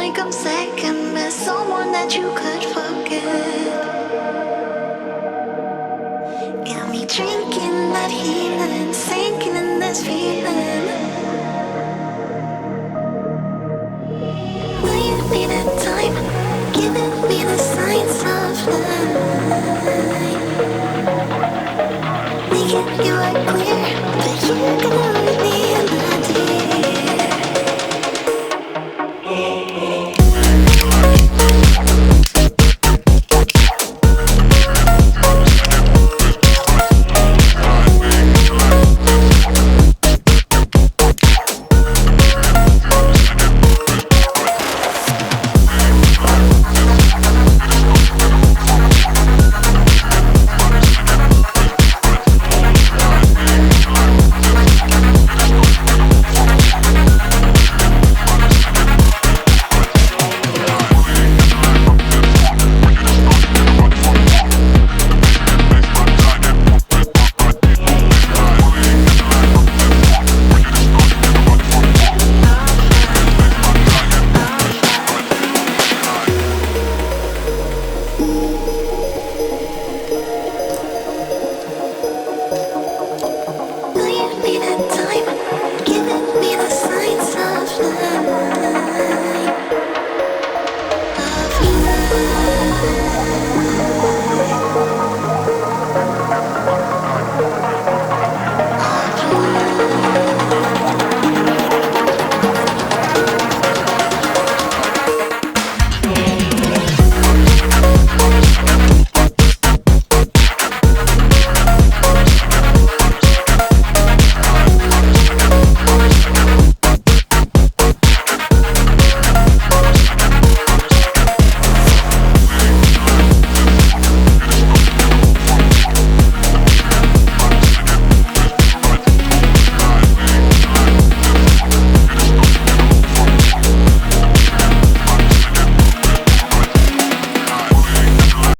like I'm second best, someone that you could forget. Got me drinking that healing, sinking in this feeling. Will you be the time, giving me the signs of love?